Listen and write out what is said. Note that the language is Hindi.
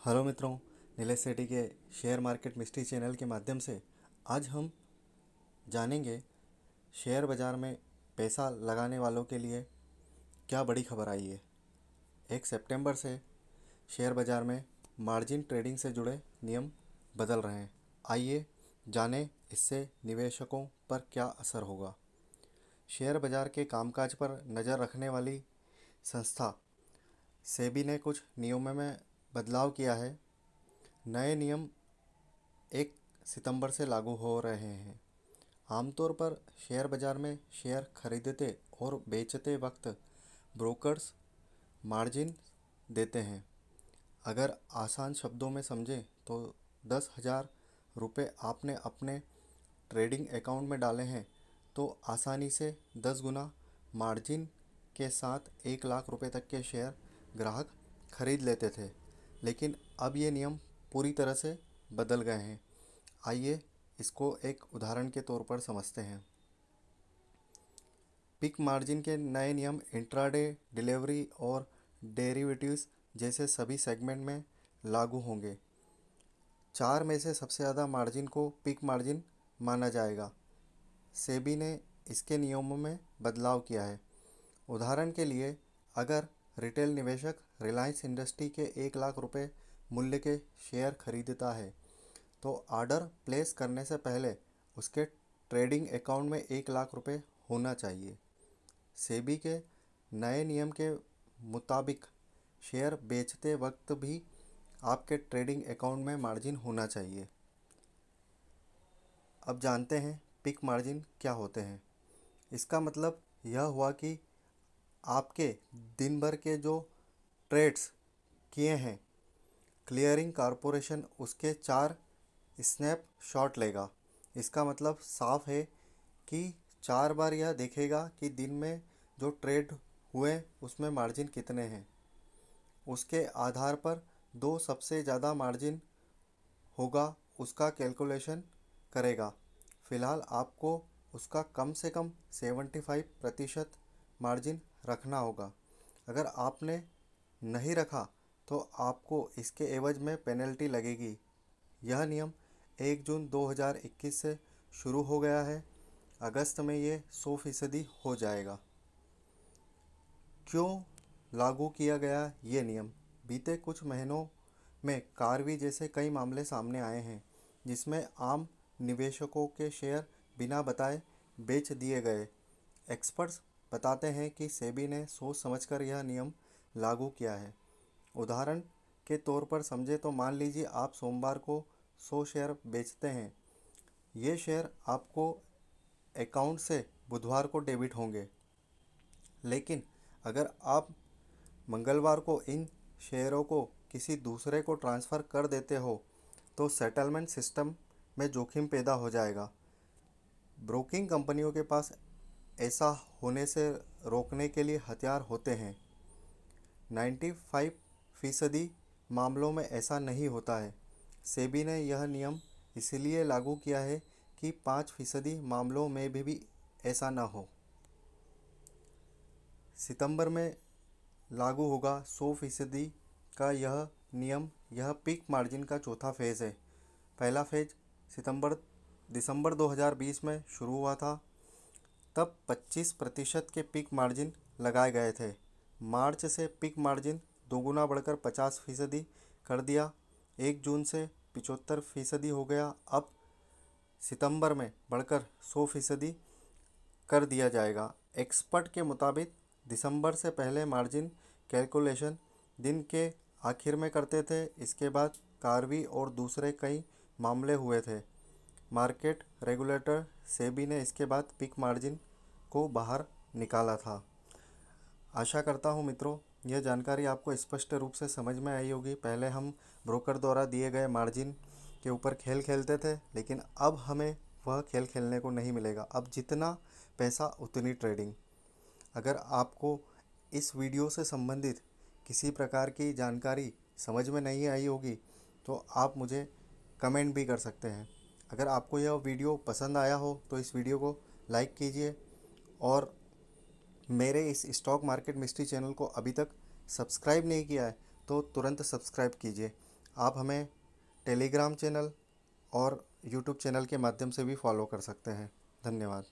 हेलो मित्रों, नीलेश सेठी के शेयर मार्केट मिस्ट्री चैनल के माध्यम से आज हम जानेंगे शेयर बाज़ार में पैसा लगाने वालों के लिए क्या बड़ी खबर आई है। 1 सितंबर से शेयर बाज़ार में मार्जिन ट्रेडिंग से जुड़े नियम बदल रहे हैं। आइए जानें इससे निवेशकों पर क्या असर होगा। शेयर बाज़ार के कामकाज पर नज़र रखने वाली संस्था सेबी ने कुछ नियमों में बदलाव किया है। नए नियम 1 सितंबर से लागू हो रहे हैं। आमतौर पर शेयर बाज़ार में शेयर खरीदते और बेचते वक्त ब्रोकर्स मार्जिन देते हैं। अगर आसान शब्दों में समझें तो 10,000 रुपये आपने अपने ट्रेडिंग अकाउंट में डाले हैं तो आसानी से 10 गुना मार्जिन के साथ 1 लाख रुपये तक के शेयर ग्राहक खरीद लेते थे। लेकिन अब ये नियम पूरी तरह से बदल गए हैं। आइए इसको एक उदाहरण के तौर पर समझते हैं। पिक मार्जिन के नए नियम इंट्राडे, डिलीवरी और डेरिवेटिव्स जैसे सभी सेगमेंट में लागू होंगे। 4 में से सबसे ज़्यादा मार्जिन को पिक मार्जिन माना जाएगा। सेबी ने इसके नियमों में बदलाव किया है। उदाहरण के लिए, अगर रिटेल निवेशक रिलायंस इंडस्ट्री के 1 लाख रुपये मूल्य के शेयर खरीदता है तो ऑर्डर प्लेस करने से पहले उसके ट्रेडिंग अकाउंट में 1 लाख रुपये होना चाहिए। सेबी के नए नियम के मुताबिक शेयर बेचते वक्त भी आपके ट्रेडिंग अकाउंट में मार्जिन होना चाहिए। अब जानते हैं पिक मार्जिन क्या होते हैं। इसका मतलब यह हुआ कि आपके दिन भर के जो ट्रेड्स किए हैं, क्लियरिंग कॉरपोरेशन उसके 4 स्नैपशॉट लेगा। इसका मतलब साफ है कि 4 बार यह देखेगा कि दिन में जो ट्रेड हुए उसमें मार्जिन कितने हैं। उसके आधार पर दो सबसे ज़्यादा मार्जिन होगा उसका कैलकुलेशन करेगा। फ़िलहाल आपको उसका कम से कम 75% मार्जिन रखना होगा। अगर आपने नहीं रखा तो आपको इसके एवज में पेनल्टी लगेगी। यह नियम 1 जून 2021 से शुरू हो गया है। अगस्त में ये 100% हो जाएगा। क्यों लागू किया गया ये नियम? बीते कुछ महीनों में कार्वी जैसे कई मामले सामने आए हैं जिसमें आम निवेशकों के शेयर बिना बताए बेच दिए गए। एक्सपर्ट्स बताते हैं कि सेबी ने सोच समझकर यह नियम लागू किया है। उदाहरण के तौर पर समझे तो मान लीजिए आप सोमवार को 100 शेयर बेचते हैं। ये शेयर आपको अकाउंट से बुधवार को डेबिट होंगे। लेकिन अगर आप मंगलवार को इन शेयरों को किसी दूसरे को ट्रांसफ़र कर देते हो तो सेटलमेंट सिस्टम में जोखिम पैदा हो जाएगा। ब्रोकिंग कंपनियों के पास ऐसा होने से रोकने के लिए हथियार होते हैं। 95% मामलों में ऐसा नहीं होता है। सेबी ने यह नियम इसलिए लागू किया है कि 5% मामलों में भी ऐसा ना हो। सितंबर में लागू होगा 100% का यह नियम। यह पिक मार्जिन का चौथा फेज़ है। पहला फेज दिसंबर 2020 में शुरू हुआ था। तब 25% के पिक मार्जिन लगाए गए थे। मार्च से पिक मार्जिन दोगुना बढ़कर 50% कर दिया। 1 जून से 75% हो गया। अब सितंबर में बढ़कर 100% कर दिया जाएगा। एक्सपर्ट के मुताबिक दिसंबर से पहले मार्जिन कैलकुलेशन दिन के आखिर में करते थे। इसके बाद कार्वी और दूसरे कई मामले हुए थे। मार्केट रेगुलेटर सेबी ने इसके बाद पिक मार्जिन को बाहर निकाला था। आशा करता हूँ मित्रों यह जानकारी आपको स्पष्ट रूप से समझ में आई होगी। पहले हम ब्रोकर द्वारा दिए गए मार्जिन के ऊपर खेल खेलते थे, लेकिन अब हमें वह खेल खेलने को नहीं मिलेगा। अब जितना पैसा उतनी ट्रेडिंग। अगर आपको इस वीडियो से संबंधित किसी प्रकार की जानकारी समझ में नहीं आई होगी तो आप मुझे कमेंट भी कर सकते हैं। अगर आपको यह वीडियो पसंद आया हो तो इस वीडियो को लाइक कीजिए और मेरे इस स्टॉक मार्केट मिस्ट्री चैनल को अभी तक सब्सक्राइब नहीं किया है तो तुरंत सब्सक्राइब कीजिए। आप हमें टेलीग्राम चैनल और यूट्यूब चैनल के माध्यम से भी फॉलो कर सकते हैं। धन्यवाद।